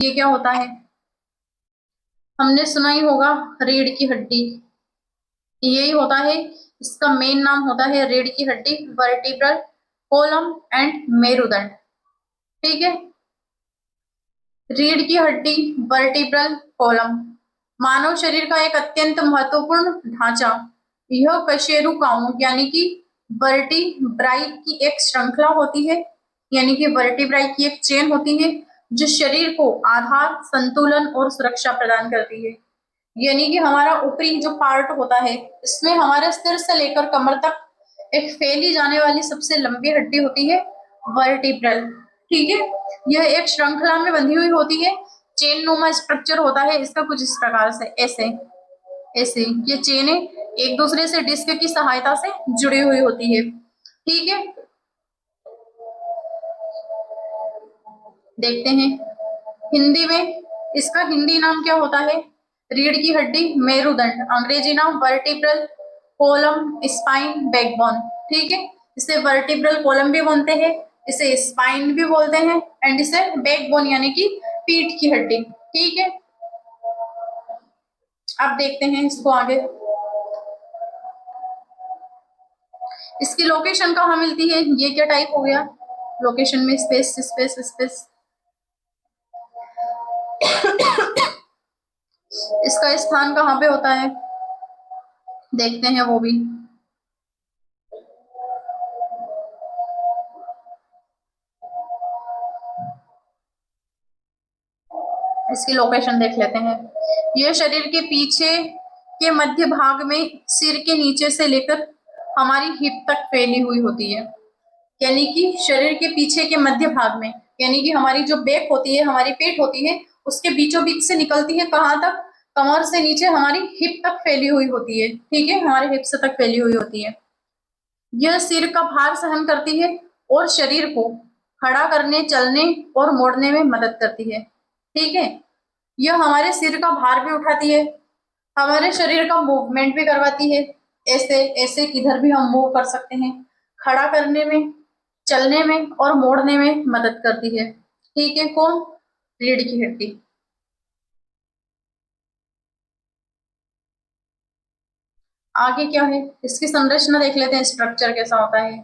ये क्या होता है? हमने सुना ही होगा, रीढ़ की हड्डी। यही होता है, इसका मेन नाम होता है रीढ़ की हड्डी, वर्टिब्रल कोलम एंड मेरुदंड। ठीक है, रीढ़ की हड्डी, वर्टिब्रल कॉलम, मानव शरीर का एक अत्यंत महत्वपूर्ण ढांचा। यह कशेरुकाओं यानी कि वर्टिब्राई की एक श्रृंखला होती है, यानी कि वर्टिब्राई की एक चेन होती है जो शरीर को आधार, संतुलन और सुरक्षा प्रदान करती है। यानी कि हमारा ऊपरी जो पार्ट होता है, इसमें हमारे सिर से लेकर कमर तक एक फैली जाने वाली सबसे लंबी हड्डी होती है वर्टिब्रल। ठीक है, यह एक श्रृंखला में बंधी हुई होती है, चेन नुमा स्ट्रक्चर होता है इसका कुछ इस प्रकार से, ऐसे ऐसे ये चेनें एक दूसरे से डिस्क की सहायता से जुड़ी हुई होती है। ठीक है, देखते हैं हिंदी में इसका हिंदी नाम क्या होता है? रीढ़ की हड्डी, मेरुदंड, अंग्रेजी नाम वर्टिब्रल कोलम स्पाइन बैकबोन। ठीक है, इसे वर्टिब्रल कोलम भी बोलते हैं, इसे स्पाइन भी बोलते हैं एंड इसे बैकबोन यानी कि पीठ की हड्डी। ठीक है, अब देखते हैं इसको आगे। इसकी लोकेशन कहाँ मिलती है? ये क्या टाइप हो गया? लोकेशन में स्पेस स्पेस स्पेस। इसका स्थान कहाँ पे होता है? देखते हैं वो भी। इसकी लोकेशन देख लेते हैं। यह शरीर के पीछे के मध्य भाग में सिर के नीचे से लेकर हमारी हिप तक फैली हुई होती है, यानी कि शरीर के पीछे के मध्य भाग में, यानी कि हमारी जो बैक होती है, हमारी पेट होती है, उसके बीचों बीच से निकलती है कहाँ तक? कमर से नीचे हमारी हिप तक फैली हुई होती है। ठीक है, हमारे हिप्स तक फैली हुई होती है। यह सिर का भार सहन करती है और शरीर को खड़ा करने, चलने और मोड़ने में मदद करती है। ठीक है, यह हमारे सिर का भार भी उठाती है, हमारे शरीर का मूवमेंट भी करवाती है, ऐसे ऐसे किधर भी हम मूव कर सकते हैं, खड़ा करने में, चलने में और मोड़ने में मदद करती है। ठीक है, कौन? रीढ़ की हड्डी। आगे क्या है? इसकी संरचना देख लेते हैं, स्ट्रक्चर कैसा होता है।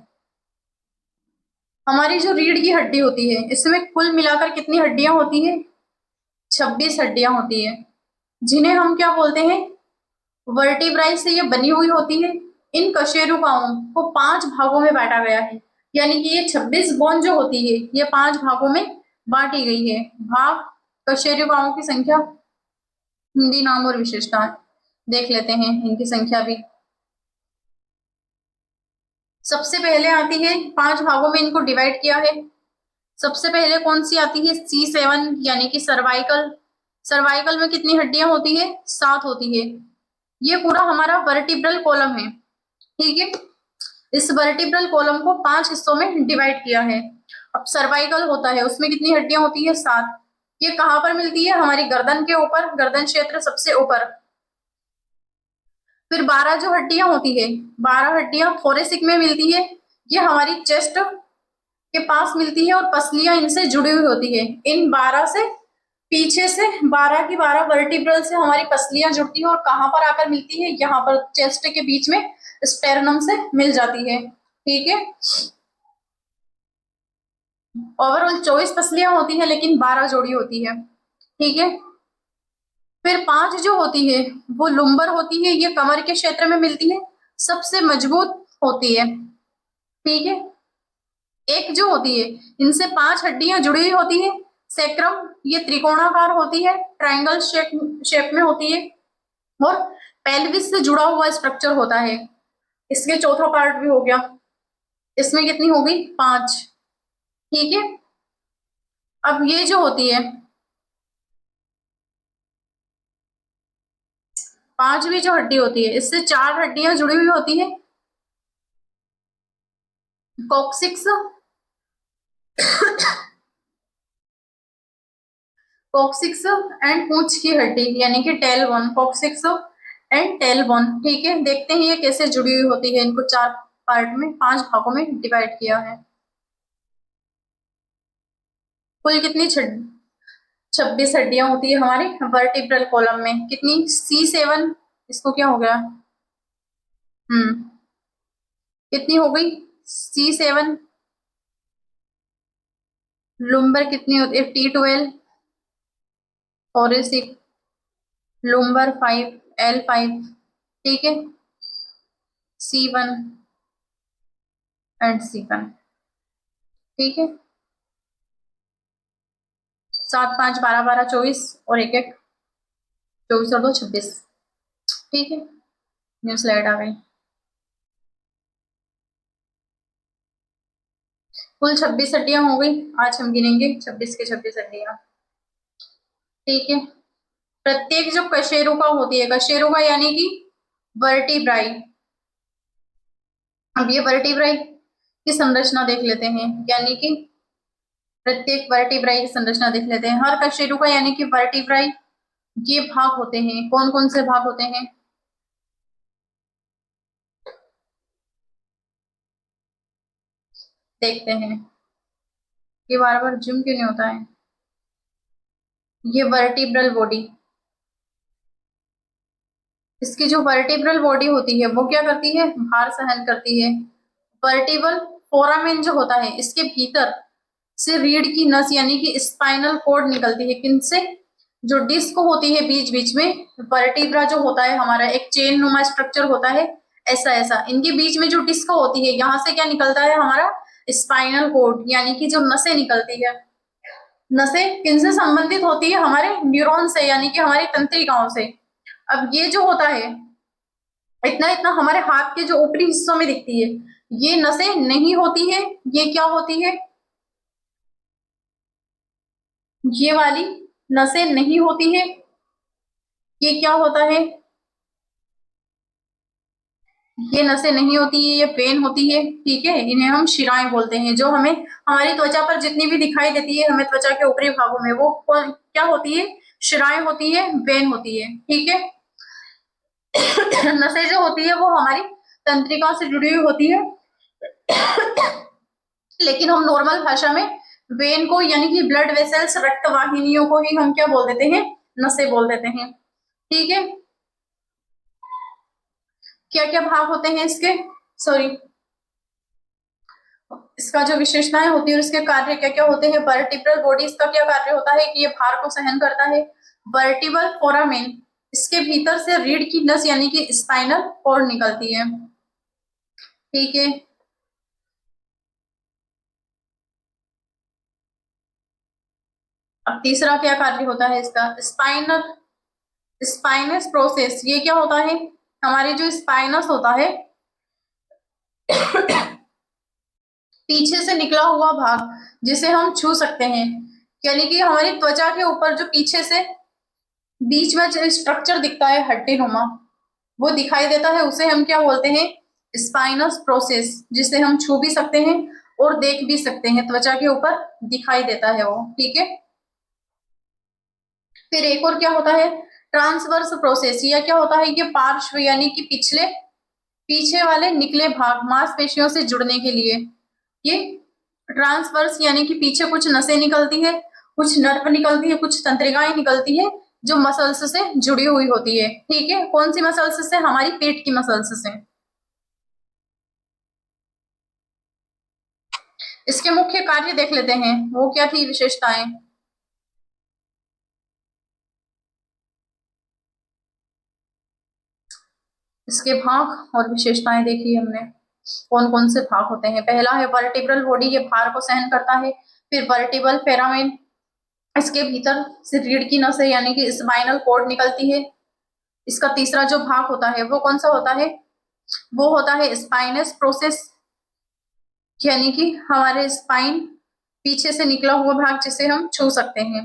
हमारी जो रीढ़ की हड्डी होती है, इसमें कुल मिलाकर कितनी हड्डियां होती है? 26 हड्डियां होती है, जिन्हें हम क्या बोलते हैं? वर्टिब्राई से ये बनी हुई होती है। इन कशेरुकाओं को 5 भागों में बांटा गया है, यानी कि ये 26 बोन जो होती है ये 5 भागों में बांटी गई है। भाग, कशेरुकाओं की संख्या, हिंदी नाम और विशेषताएं देख लेते हैं, इनकी संख्या भी। सबसे पहले आती है, 5 भागों में इनको डिवाइड किया है। सबसे पहले कौन सी आती है? C7 यानी कि सर्वाइकल। सर्वाइकल में कितनी हड्डियां होती है? 7 होती है। ये पूरा हमारा वर्टिब्रल कॉलम है। ठीक है, इस वर्टिब्रल कॉलम को 5 हिस्सों में डिवाइड किया है। अब सर्वाइकल होता है, उसमें कितनी हड्डियां होती है? 7। ये कहाँ पर मिलती है? हमारी गर्दन के ऊपर, गर्दन क्षेत्र सबसे ऊपर। फिर 12 जो हड्डियां होती है, 12 हड्डियां थोरेसिक में मिलती है, ये हमारी चेस्ट के पास मिलती है और पसलियां इनसे जुड़ी हुई होती है। इन 12 से पीछे से 12 की 12 वर्टिब्रल से हमारी पसलियां जुड़ती है और कहाँ पर आकर मिलती है? यहाँ पर चेस्ट के बीच में स्टेरनम से मिल जाती है। ठीक है, ओवरऑल 24 पसलियां होती है लेकिन 12 जोड़ी होती है। ठीक है, फिर 5 जो होती है वो लुम्बर होती है, ये कमर के क्षेत्र में मिलती है, सबसे मजबूत होती है। ठीक है, एक जो होती है, इनसे 5 हड्डियां जुड़ी हुई होती है। सेक्रम, ये त्रिकोणाकार होती है, ट्रायंगल शेप में होती है और पेल्विस से जुड़ा हुआ स्ट्रक्चर होता है। इसके चौथा पार्ट भी हो गया, इसमें कितनी होगी? 5। ठीक है, अब ये जो होती है, 5वीं जो हड्डी होती है, इससे 4 हड्डियां जुड़ी हुई होती है, कॉक्सिक्स, कॉक्सिक्स एंड पूंछ की हड्डी यानी कि tail bone, coccyx and tail bone. ठीक है, देखते हैं ये कैसे जुड़ी हुई होती है। इनको 4 पार्ट में, 5 भागों में डिवाइड किया है। कुल कितनी 26 हड्डियां होती है हमारे वर्टिब्रल कॉलम में। कितनी? C7। इसको क्या हो गया? कितनी हो गई? C7। लुम्बर कितनी होती है? T12। Thoracic, lumbar 5, L5। ठीक है, C1 एंड C1। ठीक है, 7 5 12 12 24 और 1 1 24 और 2 26। ठीक है, न्यू स्लाइड आ गई। कुल 26 हड्डियां हो गई। आज हम गिनेंगे 26 के 26 हड्डियां। ठीक है, प्रत्येक जो कशेरुका होती है, कशेरुका यानी कि वर्टिब्राई। अब ये वर्टिब्राई की संरचना देख लेते हैं, यानी कि प्रत्येक वर्टिब्राई की संरचना देख लेते हैं। हर कशेरुका यानी कि वर्टिब्राई ये भाग होते हैं। कौन कौन से भाग होते हैं? देखते हैं। ये बार बार जिम क्यों नहीं होता है? ये वर्टिब्रल बॉडी, इसकी जो वर्टिब्रल बॉडी होती है वो क्या करती है? भार सहन करती है। वर्टिब्रल फोरामेन जो होता है, इसके भीतर से रीढ़ की नस यानी कि स्पाइनल कॉर्ड निकलती है। किनसे? जो डिस्क होती है बीच बीच में, वर्टिब्रा जो होता है हमारा एक चेन नुमा स्ट्रक्चर होता है, ऐसा ऐसा इनके बीच में जो डिस्क होती है, यहाँ से क्या निकलता है? हमारा स्पाइनल कॉर्ड यानी कि जो नसें निकलती है। नसें किनसे संबंधित होती है? हमारे न्यूरॉन से, यानी कि हमारी तंत्रिकाओं से। अब ये जो होता है, इतना इतना हमारे हाथ के जो ऊपरी हिस्सों में दिखती है, ये नसें नहीं होती है। ये क्या होती है? ये वाली नसें नहीं होती है। ये क्या होता है? ये नसें नहीं होती है, ये वेन होती है। ठीक है, इन्हें हम शिराएं बोलते हैं। जो हमें हमारी त्वचा पर जितनी भी दिखाई देती है, हमें त्वचा के ऊपरी भागों में, वो क्या होती है? शिराएं होती है, वेन होती है। ठीक है, नसें जो होती है वो हमारी तंत्रिकाओं से जुड़ी हुई होती है, लेकिन हम नॉर्मल भाषा में वेन को यानी कि ब्लड वेसल्स, रक्त वाहिनियों को ही हम क्या बोल देते हैं? नसें बोल देते हैं। ठीक है, क्या क्या भाग होते हैं इसके? सॉरी, इसका जो विशेषताएं होती है और इसके कार्य क्या क्या होते हैं? वर्टिब्रल बॉडी, इसका क्या कार्य होता है कि ये भार को सहन करता है। वर्टिब्रल फोरामेन, इसके भीतर से रीढ़ की नस यानी कि स्पाइनल कॉर्ड निकलती है। ठीक है, अब तीसरा क्या कार्य होता है इसका? Spinal spinous process. ये क्या होता है? हमारे जो स्पाइनस होता है, पीछे से निकला हुआ भाग जिसे हम छू सकते हैं, यानी कि हमारी त्वचा के ऊपर जो पीछे से बीच में जो स्ट्रक्चर दिखता है हड्डी नुमा, वो दिखाई देता है, उसे हम क्या बोलते हैं? स्पाइनस प्रोसेस, जिसे हम छू भी सकते हैं और देख भी सकते हैं, त्वचा के ऊपर दिखाई देता है वो। ठीक है, फिर एक और क्या होता है? Transverse process. यह क्या होता है? ये पार्श्व यानी कि पिछले पीछे वाले निकले भाग मांसपेशियों से जुड़ने के लिए, ये ट्रांसवर्स यानी कि पीछे कुछ नसें निकलती है, कुछ नर्व निकलती है, कुछ तंत्रिकाएं निकलती है जो मसल्स से जुड़ी हुई होती है। ठीक है, कौन सी मसल्स से? हमारी पेट की मसल्स से। इसके मुख्य कार्य देख लेते हैं, वो क्या थी विशेषताएं? इसके भाग और विशेषताएं देखी हमने। कौन कौन से भाग होते हैं? पहला है वर्टिब्रल बॉडी, ये भार को सहन करता है। फिर वर्टिब्रल फोरामेन, इसके भीतर से रीढ़ की नसें यानी कि स्पाइनल कॉर्ड निकलती है। इसका तीसरा जो भाग होता है वो कौन सा होता है? वो होता है स्पाइनस प्रोसेस, यानी कि हमारे स्पाइन पीछे से निकला हुआ भाग जिसे हम छू सकते हैं।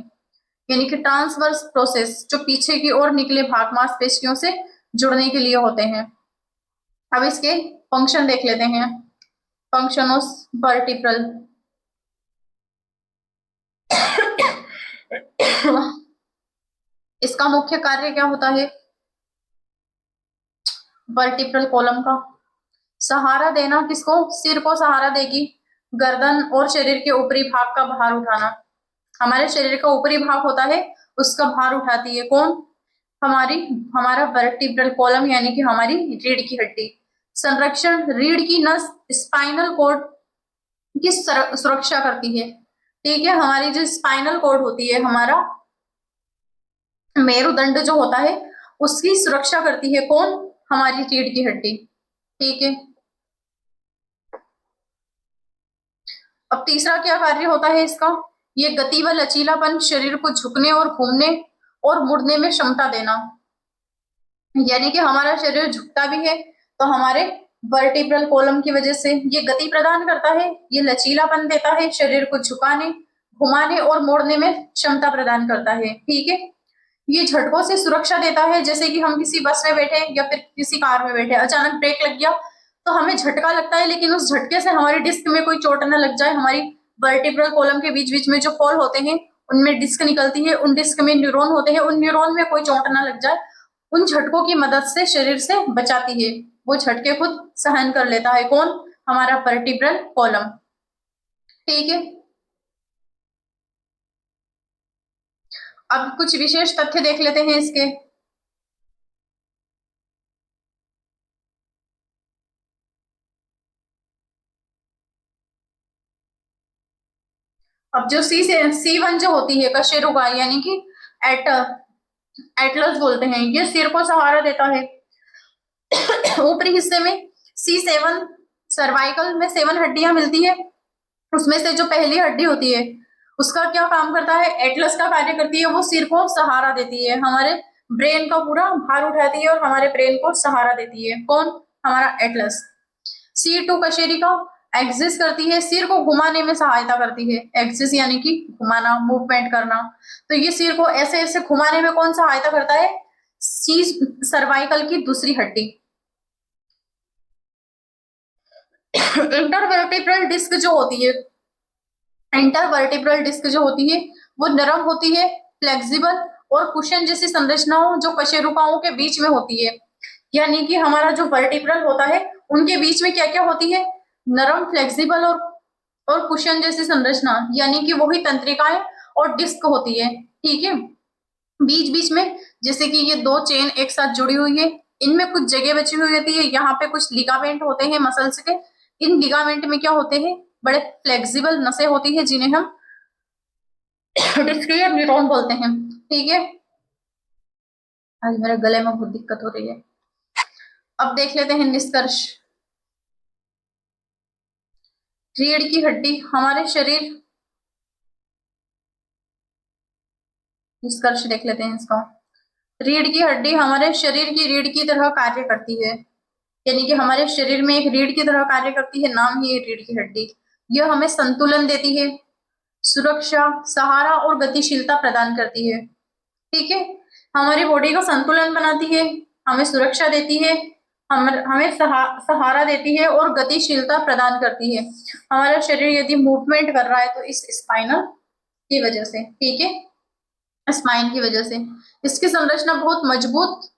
यानी कि ट्रांसवर्स प्रोसेस, जो पीछे की ओर निकले भाग मांसपेशियों से जुड़ने के लिए होते हैं। अब इसके फंक्शन देख लेते हैं। फंक्शन ऑफ वर्टिब्रल इसका मुख्य कार्य क्या होता है? वर्टिब्रल कॉलम का सहारा देना। किसको? सिर को सहारा देगी। गर्दन और शरीर के ऊपरी भाग का भार उठाना। हमारे शरीर का ऊपरी भाग होता है उसका भार उठाती है कौन? हमारा वर्टिब्रल कॉलम यानी कि हमारी रीढ़ की हड्डी। संरक्षण, रीढ़ की नस स्पाइनल कॉर्ड की सुरक्षा करती है। ठीक है, हमारी जो स्पाइनल कॉर्ड होती है, हमारा मेरुदंड जो होता है उसकी सुरक्षा करती है कौन? हमारी रीढ़ की हड्डी। ठीक है, अब तीसरा क्या कार्य होता है इसका? ये गति व लचीलापन, शरीर को झुकने और घूमने और मुड़ने में क्षमता देना। यानी कि हमारा शरीर झुकता भी है तो हमारे वर्टिब्रल कॉलम की वजह से ये गति प्रदान करता है, ये लचीलापन देता है, शरीर को झुकाने, घुमाने और मोड़ने में क्षमता प्रदान करता है। ठीक है, ये झटकों से सुरक्षा देता है, जैसे कि हम किसी बस में बैठे या फिर किसी कार में बैठे, अचानक ब्रेक लग गया तो हमें झटका लगता है, लेकिन उस झटके से हमारी डिस्क में कोई चोट न लग जाए। हमारी वर्टिब्रल कॉलम के बीच बीच में जो फॉल होते हैं उनमें डिस्क निकलती है, उन डिस्क में न्यूरॉन होते हैं, उन न्यूरॉन में कोई चोट ना लग जाए, उन झटकों की मदद से शरीर से बचाती है। वो झटके खुद सहन कर लेता है कौन? हमारा वर्टिब्रल कॉलम। ठीक है, अब कुछ विशेष तथ्य देख लेते हैं इसके। अब जो C1 जो होती है कशेरुका यानी कि एट एटलस बोलते हैं, ये सिर को सहारा देता है। ऊपरी हिस्से में C7 सर्वाइकल में 7 हड्डियां मिलती है, उसमें से जो पहली हड्डी होती है उसका क्या काम करता है? एटलस का कार्य करती है, वो सिर को सहारा देती है, हमारे ब्रेन का पूरा भार उठाती है और हमारे ब्रेन को सहारा देती है कौन? हमारा एटलस। C2 कशेरुका एक्सिस करती है, सिर को घुमाने में सहायता करती है। एक्सिस यानी कि घुमाना, मूवमेंट करना, तो ये सिर को ऐसे ऐसे घुमाने में कौन सहायता करता है? सी सर्वाइकल की दूसरी हड्डी। इंटरवर्टिब्रल डिस्क जो होती है, इंटरवर्टिब्रल डिस्क जो होती है वो नरम होती है, फ्लेक्सिबल और कुशन जैसी संरचनाओं जो कशेरुकाओं के बीच में होती है। यानी कि हमारा जो वर्टिब्रल होता है उनके बीच में क्या क्या होती है? नरम, फ्लेक्सिबल और कुशन जैसी संरचना, यानी कि वही तंत्रिकाएं और डिस्क होती है। ठीक है, बीच बीच में जैसे कि ये दो चेन एक साथ जुड़ी हुई है, इनमें कुछ जगह बची हुई होती है, यहाँ पे कुछ लिगामेंट होते हैं मसल्स के, इन लिगामेंट में क्या होते हैं? बड़े फ्लेक्सिबल नसें होती है जिन्हें हम डिस्क्रियर न्यूरॉन बोलते हैं। ठीक है, आज मेरे गले में बहुत दिक्कत हो रही है। अब देख लेते हैं निष्कर्ष। रीढ़ की हड्डी हमारे शरीर, निष्कर्ष देख लेते हैं इसका। रीढ़ की हड्डी हमारे शरीर की रीढ़ की तरह कार्य करती है, यानी कि हमारे शरीर में एक रीढ़ की तरह कार्य करती है, नाम ही है रीढ़ की हड्डी। यह हमें संतुलन देती है, सुरक्षा, सहारा और गतिशीलता प्रदान करती है। ठीक है, हमारी बॉडी का संतुलन बनाती है, हमें सुरक्षा देती है, हमें सहारा देती है और गतिशीलता प्रदान करती है। हमारा शरीर यदि मूवमेंट कर रहा है तो इस स्पाइनल की वजह से। ठीक है, स्पाइन की वजह से। इसकी संरचना बहुत मजबूत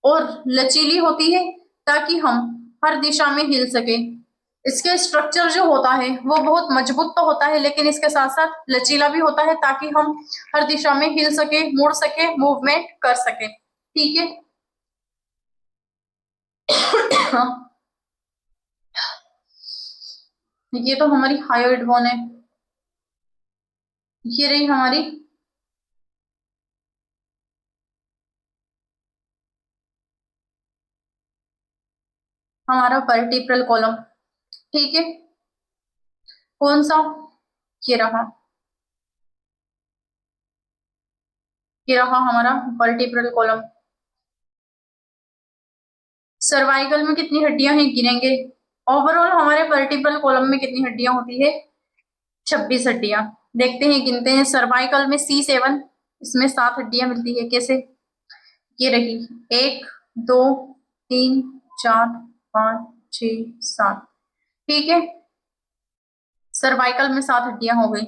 और लचीली होती है ताकि हम हर दिशा में हिल सके। इसके स्ट्रक्चर जो होता है वो बहुत मजबूत तो होता है, लेकिन इसके साथ साथ लचीला भी होता है ताकि हम हर दिशा में हिल सके, मुड़ सके, मूवमेंट कर सके। ठीक है, ये तो हमारी हायोइड बोन है, ये रही हमारी हमारा वर्टिब्रल कॉलम। ठीक है, कौन सा? ये रहा, ये रहा हमारा वर्टिब्रल कॉलम। सर्वाइकल में कितनी हड्डियां हैं गिनेंगे। ओवरऑल हमारे वर्टिब्रल कॉलम में कितनी हड्डियां होती है? 26 हड्डियां। देखते हैं, गिनते हैं। सर्वाइकल में C7, इसमें 7 हड्डियां मिलती है। कैसे? ये रही 1 2 3 4 5 6 7। ठीक है, सर्वाइकल में 7 हड्डियां हो गई।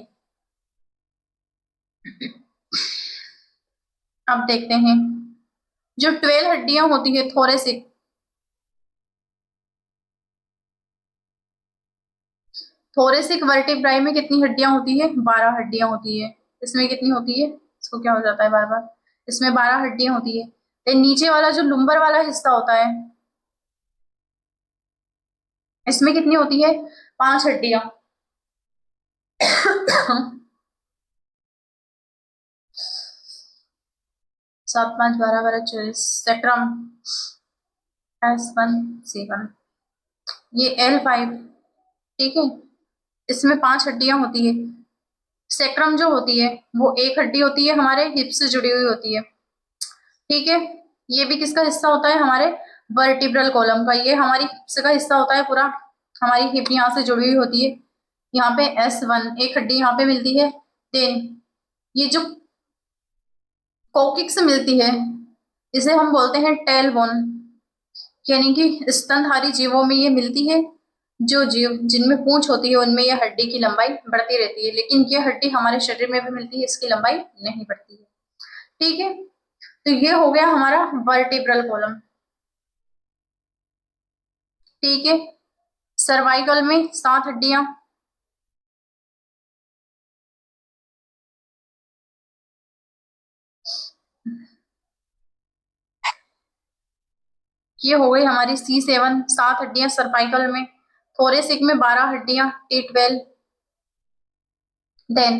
अब देखते हैं जो 12 हड्डियां होती है थोरेसिक, थोरेसिक वर्टिब्राई में कितनी हड्डियां होती है? 12 हड्डियां होती है। इसमें कितनी होती है, इसको क्या हो जाता है बार बार, इसमें 12 हड्डियां होती है। देन नीचे वाला जो लुम्बर वाला हिस्सा होता है, इसमें कितनी होती है, 5 हड्डियां। 7 5 12 12 24, सेक्रम S1 C1, ये L5, ठीक है। इसमें 5 हड्डियां होती है। सेक्रम जो होती है वो एक हड्डी होती है, हमारे हिप से जुड़ी हुई होती है, ठीक है। ये भी किसका हिस्सा होता है, हमारे वर्टिब्रल कॉलम का। ये हमारी हिप्स का हिस्सा होता है पूरा, हमारी हिप यहाँ से जुड़ी हुई होती है। यहाँ पे S1 एक हड्डी यहाँ पे मिलती है। देन ये जो कोकिक्स मिलती है, इसे हम बोलते हैं टेल बोन, यानी कि स्तनधारी जीवों में ये मिलती है। जो जीव जिनमें पूंछ होती है उनमें यह हड्डी की लंबाई बढ़ती रहती है, लेकिन ये हड्डी हमारे शरीर में भी मिलती है, इसकी लंबाई नहीं बढ़ती है, ठीक है। तो ये हो गया हमारा वर्टिब्रल कॉलम, ठीक है। सर्वाइकल में 7 हड्डियां, ये हो गई हमारी C7, 7 हड्डियां सर्वाइकल में। थोरेसिक में 12 हड्डियां, T12। देन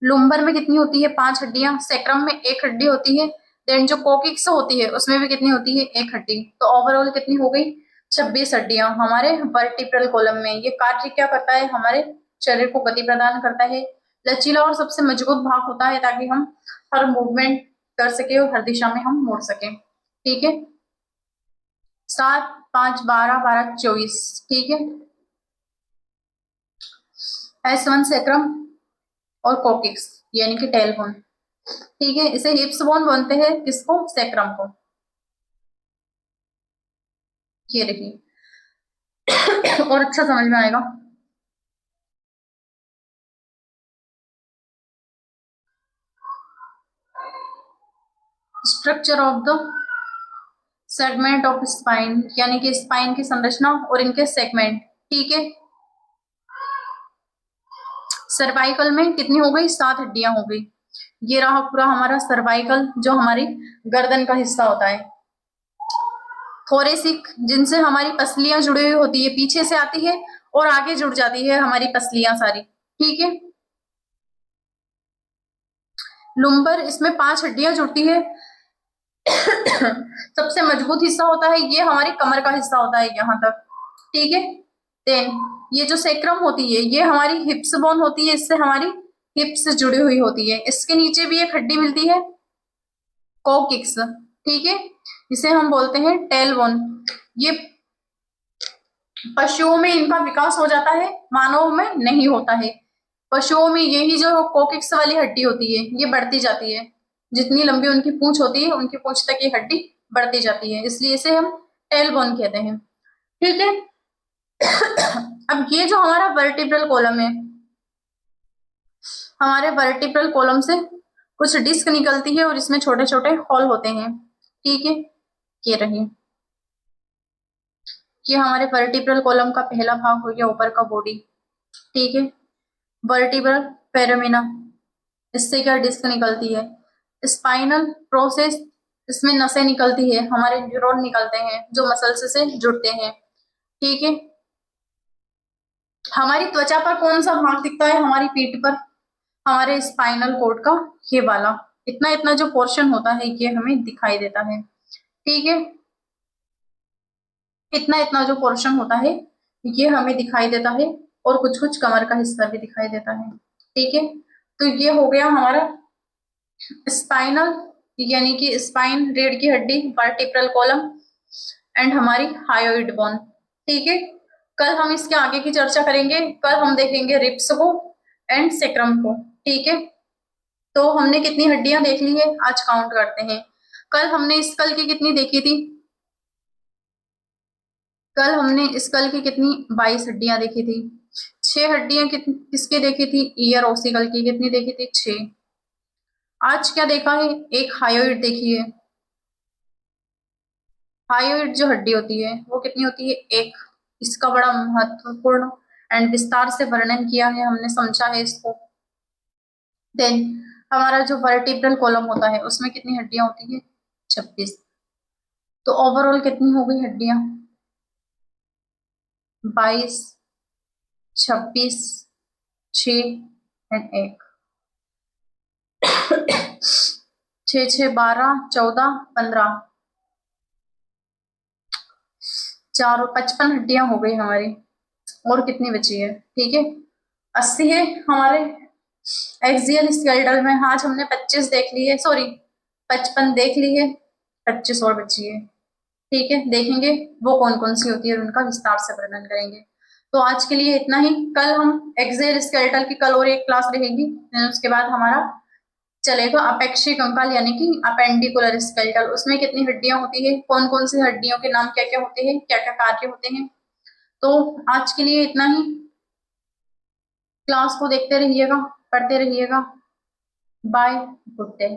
लुम्बर में कितनी होती है, 5 हड्डियां। सेक्रम में 1 हड्डी होती है। देन जो कोकिक्स होती है उसमें भी कितनी होती है, 1 हड्डी। तो ओवरऑल कितनी हो गई, 26 हड्डियां हमारे वर्टिब्रल कॉलम में। ये कार्य क्या करता है, हमारे शरीर को गति प्रदान करता है, लचीला और सबसे मजबूत भाग होता है, ताकि हम हर मूवमेंट कर सके और हर दिशा में हम मोड़ सके, ठीक है। 7 5 12 12 24, ठीक है। S1 सेक्रम और कोकिक्स यानी कि टेल बोन, ठीक है। इसे हिप्स बोन बोलते हैं, किसको, सेक्रम को। ये देखिए और अच्छा समझ में आएगा। Structure of the segment of spine, यानी कि स्पाइन की संरचना और इनके सेगमेंट, ठीक है। सर्वाइकल में कितनी हो गई, 7 हड्डियां हो गई। ये रहा पूरा हमारा सर्वाइकल, जो हमारी गर्दन का हिस्सा होता है। थोरेसिक, जिनसे हमारी पसलियां जुड़ी हुई होती है, पीछे से आती है और आगे जुड़ जाती है हमारी पसलियां सारी, ठीक है। लुम्बर, इसमें 5 हड्डियां जुड़ती है। सबसे मजबूत हिस्सा होता है ये हमारी कमर का हिस्सा होता है यहाँ तक, ठीक है। देन ये जो सेक्रम होती है ये हमारी हिप्स बोन होती है, इससे हमारी हिप्स जुड़ी हुई होती है। इसके नीचे भी एक हड्डी मिलती है, कोकिक्स, ठीक है, इसे हम बोलते हैं टेल बोन। ये पशुओं में इनका विकास हो जाता है, मानव में नहीं होता है। पशुओं में यही जो कोकिक्स वाली हड्डी होती है ये बढ़ती जाती है, जितनी लंबी उनकी पूंछ होती है उनकी पूंछ तक ये हड्डी बढ़ती जाती है, इसलिए इसे हम टेल बोन कहते हैं, ठीक है। अब ये जो हमारा वर्टिब्रल कॉलम है, हमारे वर्टिब्रल कॉलम से कुछ डिस्क निकलती है और इसमें छोटे छोटे होल होते हैं, ठीक है। ये रही, ये हमारे वर्टिब्रल कॉलम का पहला भाग हो गया, ऊपर का बॉडी, ठीक है। वर्टिब्रल पेरामिना, इससे क्या डिस्क निकलती है। स्पाइनल प्रोसेस, इसमें नसें निकलती है, हमारे न्यूरॉन निकलते हैं जो मसल्स से जुड़ते हैं, ठीक है। हमारी त्वचा पर कौन सा भाग दिखता है, हमारी पीठ पर हमारे स्पाइनल कोड का ये वाला, इतना इतना जो पोर्शन होता है ये हमें दिखाई देता है, ठीक है। इतना इतना जो पोर्शन होता है ये हमें दिखाई देता है, और कुछ कुछ कमर का हिस्सा भी दिखाई देता है, ठीक है। तो ये हो गया हमारा स्पाइनल, यानी कि स्पाइन रीढ़ की हड्डी, वर्टिब्रल कॉलम एंड हमारी हायोइड बोन, ठीक है। कल हम इसके आगे की चर्चा करेंगे, कल हम देखेंगे रिब्स को एंड सेक्रम को, ठीक है। तो हमने कितनी हड्डियां देख ली है, आज काउंट करते हैं। कल हमने स्कल की कितनी देखी थी, कल हमने स्कल की कितनी 22 हड्डियां देखी थी। 6 हड्डियां किसके देखी थी, ईयर ओसिकल की कितनी देखी थी, 6। आज क्या देखा है, एक हायोइड देखी है। हायोइड जो हड्डी होती है वो कितनी होती है, 1। इसका बड़ा महत्वपूर्ण एंड विस्तार से वर्णन किया है हमने, समझा है इसको। देन हमारा जो वर्टिब्रल कॉलम होता है उसमें कितनी हड्डियां होती है? 26। तो ओवरऑल कितनी हो गई हड्डियां? 22, 26, 6 एंड 1। 6 6 12 14 15, 4 55 हड्डियां हो गई हमारी। और कितनी बची है? ठीक है, 80 है हमारे एक्सियल स्केलेटल में। आज हमने 25 देख ली है, सॉरी 55 देख ली है, 25 और बची है। ठीक है, देखेंगे वो कौन कौन सी होती है और उनका विस्तार से वर्णन करेंगे। तो आज के लिए इतना ही। कल हम एक्सियल स्केलेटल की कल और एक क्लास रहेगी, उसके बाद हमारा चलेगा अपेक्षिक कंकाल यानी कि अपेंडिकुलर स्केलेटल। उसमें कितनी हड्डियां होती है, कौन कौन सी हड्डियों के नाम क्या क्या होते हैं, क्या क्या कार्य होते हैं। तो आज के लिए इतना ही। क्लास को देखते रहिएगा, पढ़ते रहिएगा। Bye, good day.